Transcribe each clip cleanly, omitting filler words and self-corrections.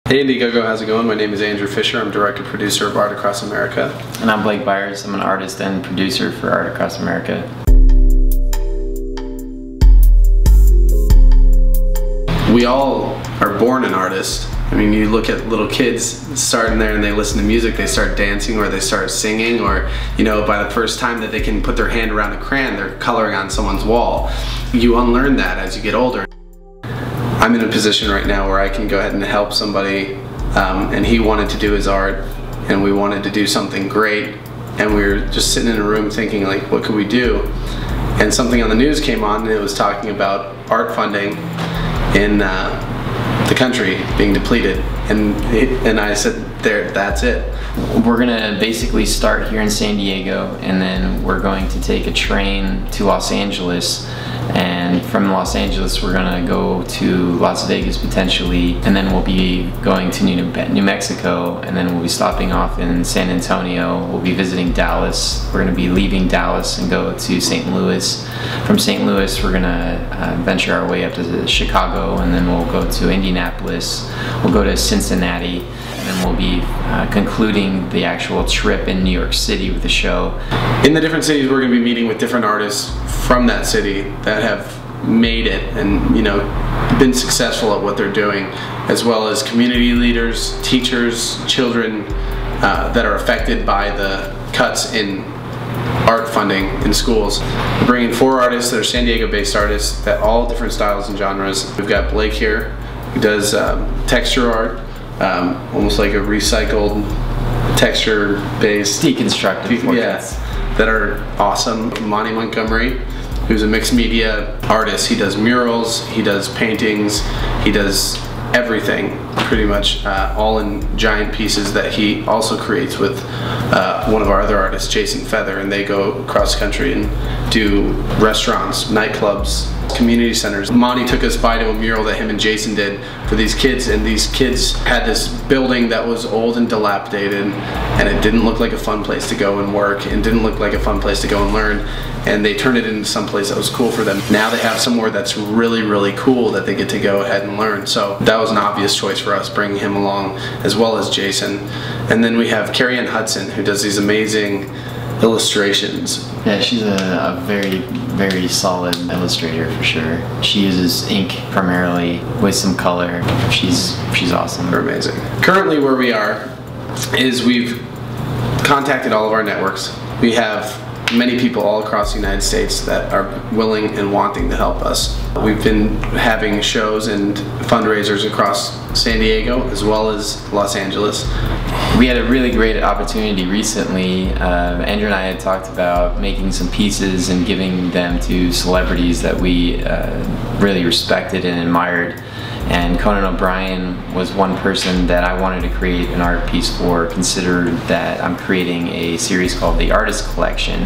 Hey Indiegogo, how's it going? My name is Andrew Fisher. I'm director-producer of Art Across America. And I'm Blake Byers. I'm an artist and producer for Art Across America. We all are born an artist. I mean, you look at little kids starting there and they listen to music, they start dancing or they start singing, or, you know, by the first time that they can put their hand around a crayon, they're coloring on someone's wall. You unlearn that as you get older. I'm in a position right now where I can go ahead and help somebody, and he wanted to do his art, and we wanted to do something great, and we were just sitting in a room thinking, like, what could we do? And something on the news came on, and it was talking about art funding in the country being depleted, and I said, that's it. We're gonna basically start here in San Diego, and then we're going to take a train to Los Angeles, and from Los Angeles we're gonna go to Las Vegas potentially, and then we'll be going to New Mexico, and then we'll be stopping off in San Antonio. We'll be visiting Dallas. We're gonna be leaving Dallas and go to St. Louis. From St. Louis we're gonna venture our way up to Chicago, and then we'll go to Indianapolis. We'll go to Cincinnati, and then we'll be concluding the actual trip in New York City with the show. In the different cities we're going to be meeting with different artists from that city that have made it and, you know, been successful at what they're doing, as well as community leaders, teachers, children that are affected by the cuts in art funding in schools. We're bringing 4 artists that are San Diego based artists that all different styles and genres. We've got Blake here who does texture art, almost like a recycled texture based deconstructed portraits. Yeah, that are awesome. Monty Montgomery, who's a mixed media artist. He does murals, he does paintings, he does everything pretty much, all in giant pieces that he also creates with one of our other artists, Jason Feather, and they go across the country and do restaurants, nightclubs, community centers. Monty took us by to a mural that him and Jason did for these kids, and these kids had this building that was old and dilapidated, and it didn't look like a fun place to go and work, and didn't look like a fun place to go and learn, and they turned it into some place that was cool for them. Now they have somewhere that's really, really cool that they get to go ahead and learn. So that was an obvious choice for us, bringing him along, as well as Jason. And then we have Carrie Anne Hudson, who does these amazing illustrations. Yeah, she's a very, very solid illustrator for sure. She uses ink primarily with some color. She's awesome. They're amazing. Currently where we are is we've contacted all of our networks. We have many people all across the United States that are willing and wanting to help us. We've been having shows and fundraisers across San Diego as well as Los Angeles. We had a really great opportunity recently. Andrew and I had talked about making some pieces and giving them to celebrities that we really respected and admired. And Conan O'Brien was one person that I wanted to create an art piece for, considered that I'm creating a series called The Artist Collection.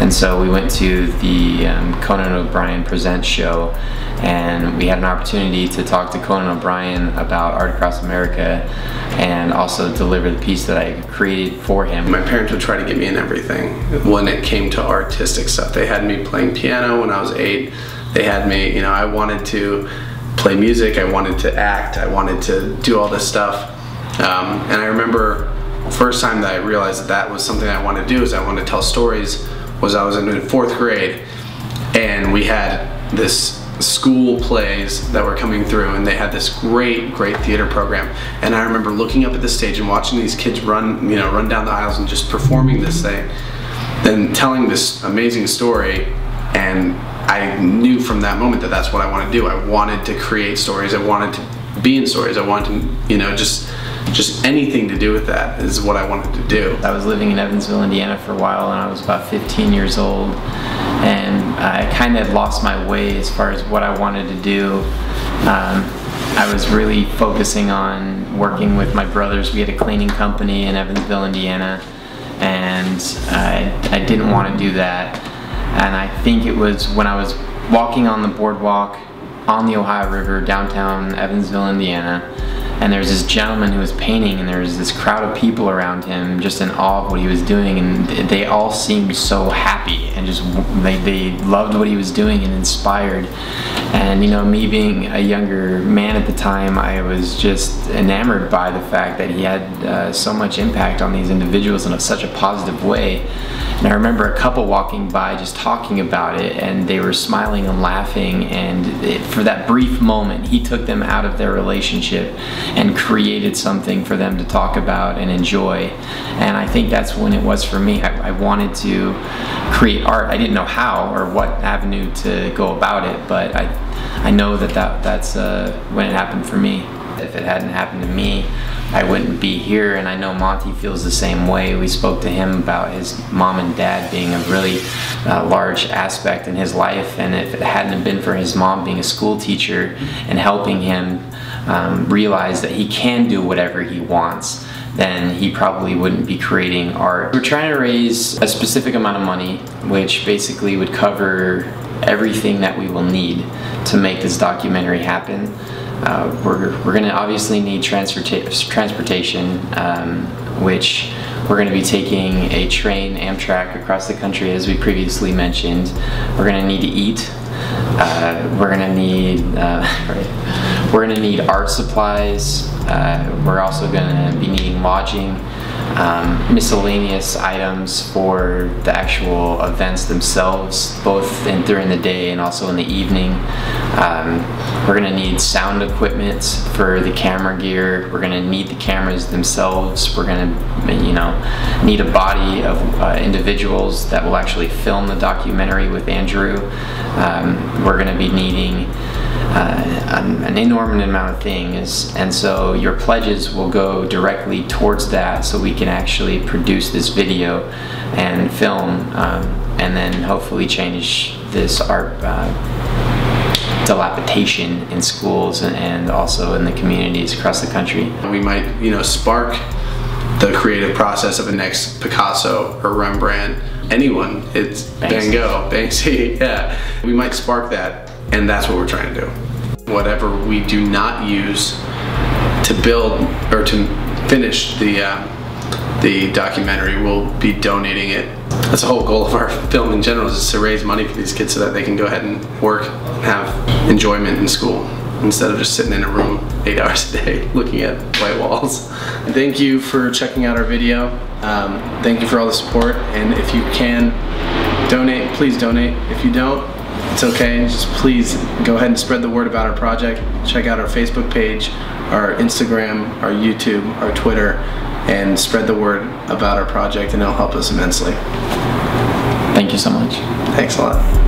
And so we went to the Conan O'Brien Presents show, and we had an opportunity to talk to Conan O'Brien about Art Across America and also deliver the piece that I created for him. My parents would try to get me in everything when it came to artistic stuff. They had me playing piano when I was 8. They had me, you know, I wanted to play music, I wanted to act, I wanted to do all this stuff. And I remember first time that I realized that that was something I wanted to do, is I wanted to tell stories, was I was in 4th grade, and we had this school plays that were coming through, and they had this great theater program. And I remember looking up at the stage and watching these kids run down the aisles and just performing this thing, then telling this amazing story. And I knew from that moment that that's what I wanted to do. I wanted to create stories. I wanted to be in stories. I wanted to, you know, just anything to do with that is what I wanted to do. I was living in Evansville, Indiana for a while, and I was about 15 years old, and I kind of lost my way as far as what I wanted to do. I was really focusing on working with my brothers. We had a cleaning company in Evansville, Indiana, and I didn't want to do that. And I think it was when I was walking on the boardwalk on the Ohio River, downtown Evansville, Indiana, and there's this gentleman who was painting, and there's this crowd of people around him just in awe of what he was doing, and they all seemed so happy and just they loved what he was doing and inspired. And you know, me being a younger man at the time, I was just enamored by the fact that he had so much impact on these individuals in such a positive way. And I remember a couple walking by just talking about it, and they were smiling and laughing, and for that brief moment he took them out of their relationship and created something for them to talk about and enjoy. And I think that's when it was for me. I wanted to create art. I didn't know how or what avenue to go about it, but I know that's when it happened for me. If it hadn't happened to me, I wouldn't be here, and I know Monty feels the same way. We spoke to him about his mom and dad being a really large aspect in his life, and if it hadn't been for his mom being a school teacher and helping him realize that he can do whatever he wants, then he probably wouldn't be creating art. We're trying to raise a specific amount of money, which basically would cover everything that we will need to make this documentary happen. We're going to obviously need transportation, which we're going to be taking a train, Amtrak, across the country, as we previously mentioned. We're going to need to eat. We're going to need art supplies. We're also going to be needing lodging, miscellaneous items for the actual events themselves, both during the day and also in the evening. We're going to need sound equipment for the camera gear. We're going to need the cameras themselves. We're going to, need a body of individuals that will actually film the documentary with Andrew. We're going to be needing an inordinate amount of things, and so your pledges will go directly towards that, so we can actually produce this video and film, and then hopefully change this art dilapidation in schools and also in the communities across the country. We might, spark the creative process of a next Picasso or Rembrandt, anyone. It's Van Gogh, Banksy, yeah. We might spark that, and that's what we're trying to do. Whatever we do not use to build or to finish the documentary, we'll be donating it. That's the whole goal of our film in general, is to raise money for these kids so that they can go ahead and work and have enjoyment in school instead of just sitting in a room 8 hours a day looking at white walls. Thank you for checking out our video. Thank you for all the support, and if you can donate, please donate. If you don't, it's okay. Just please go ahead and spread the word about our project. Check out our Facebook page, our Instagram, our YouTube, our Twitter, and spread the word about our project, and it'll help us immensely. Thank you so much. Thanks a lot.